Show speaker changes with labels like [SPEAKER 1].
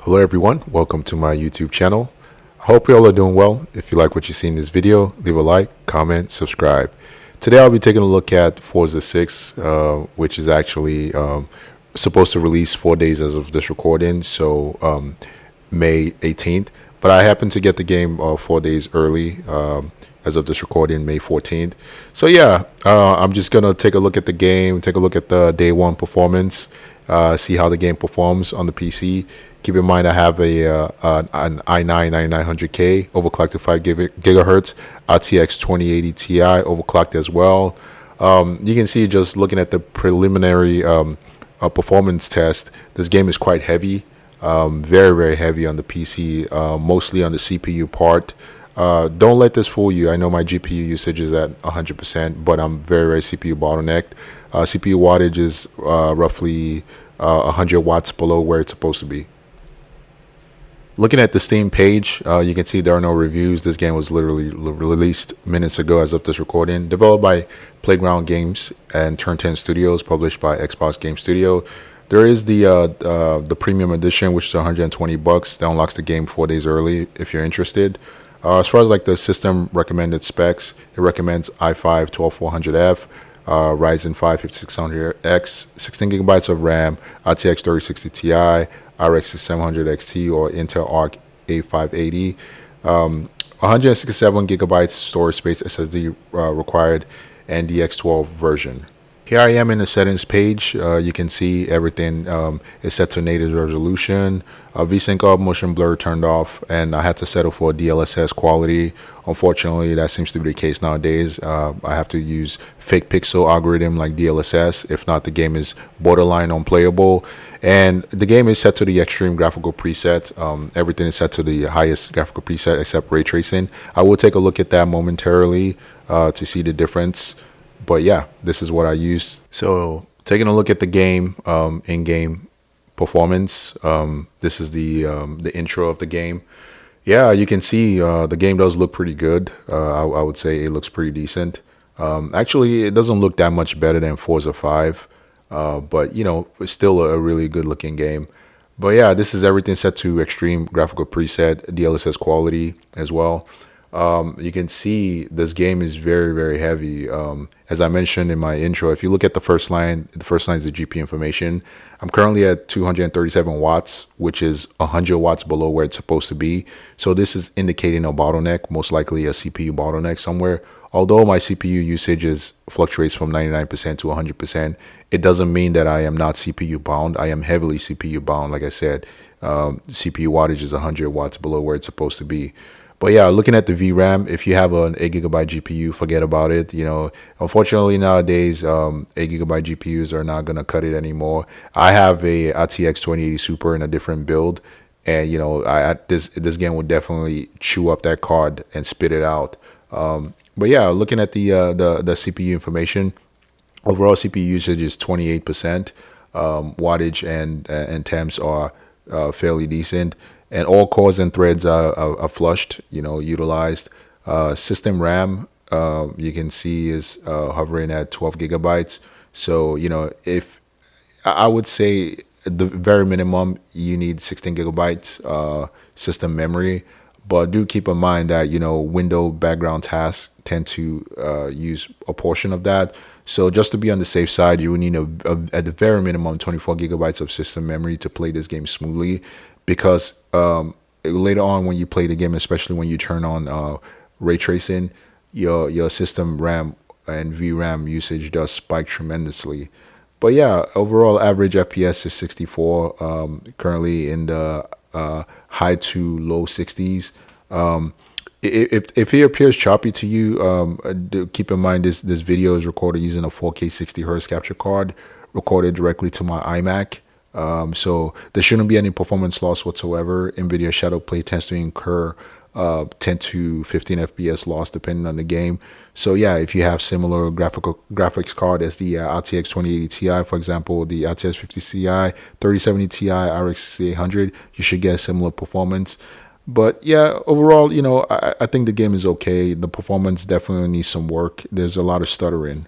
[SPEAKER 1] Hello everyone, welcome to my YouTube channel. I hope you all are doing well. If you like what you see in this video, leave a like, comment, subscribe. Today I'll be taking a look at Forza 6, which is actually supposed to release 4 days as of this recording, so May 18th. But I happened to get the game 4 days early as of this recording, May 14th. So yeah, I'm just going to take a look at the game, take a look at the day one performance, see how the game performs on the PC. Keep in mind I have an i9-9900K overclocked to 5 gigahertz, RTX 2080 Ti overclocked as well. You can see just looking at the preliminary performance test, this game is quite heavy, very heavy on the PC, mostly on the CPU part. Don't let this fool you. I know my GPU usage is at 100%, but I'm very CPU bottlenecked. CPU wattage is roughly 100 watts below where it's supposed to be. Looking at the Steam page, you can see there are no reviews. This game was literally released minutes ago as of this recording. Developed by Playground Games and Turn 10 Studios, published by Xbox Game Studio. There is the premium edition, which is $120. That unlocks the game 4 days early if you're interested. As far as like the system recommended specs, it recommends i5 12400F, Ryzen 5 5600X, 16 gigabytes of RAM, RTX 3060 Ti, RX 700 XT or Intel Arc A580, 167 gigabytes storage space SSD required, and the X12 version. Here I am in the settings page. You can see everything is set to native resolution. VSync up, motion blur turned off, and I had to settle for DLSS quality. Unfortunately, that seems to be the case nowadays. I have to use fake pixel algorithm like DLSS. If not, the game is borderline unplayable. And the game is set to the extreme graphical preset. Everything is set to the highest graphical preset except ray tracing. I will take a look at that momentarily to see the difference. But yeah, this is what I used. So taking a look at the game, in-game performance. This is the intro of the game. Yeah, you can see the game does look pretty good. I would say it looks pretty decent. Actually, it doesn't look that much better than Forza 5, but you know, it's still a really good looking game. But yeah, this is everything set to extreme graphical preset, DLSS quality as well. You can see this game is very heavy. As I mentioned in my intro, if you look at the first line is the GPU information. I'm currently at 237 watts, which is 100 watts below where it's supposed to be. So this is indicating a bottleneck, most likely a CPU bottleneck somewhere. Although my CPU usage fluctuates from 99% to 100%, it doesn't mean that I am not CPU bound. I am heavily CPU bound. Like I said, CPU wattage is 100 watts below where it's supposed to be. But yeah, looking at the VRAM, if you have an 8 gigabyte GPU, forget about it. You know, unfortunately nowadays, 8 gigabyte GPUs are not gonna cut it anymore. I have a RTX 2080 Super in a different build, and you know, this game will definitely chew up that card and spit it out. But yeah, looking at the CPU information, overall CPU usage is 28%. Wattage and temps are fairly decent. And all cores and threads are flushed, you know, utilized. System RAM, you can see is hovering at 12 gigabytes. So, you know, if I would say the very minimum, you need 16 gigabytes system memory. But do keep in mind that, you know, window background tasks tend to use a portion of that. So just to be on the safe side, you would need at the very minimum 24 gigabytes of system memory to play this game smoothly. Because later on when you play the game, especially when you turn on ray tracing, your system RAM and VRAM usage does spike tremendously. But yeah, overall average FPS is 64, currently in the high to low 60s. If it appears choppy to you, keep in mind this video is recorded using a 4K 60 Hz capture card, recorded directly to my iMac. So there shouldn't be any performance loss whatsoever. NVIDIA Shadow Play tends to incur 10 to 15 FPS loss depending on the game. So yeah, if you have similar graphics card as the RTX 2080 Ti, for example, the RTX 50 Ti, 3070 Ti, RX 6800, you should get similar performance. But yeah, overall, you know, I think the game is okay. The performance definitely needs some work. There's a lot of stuttering.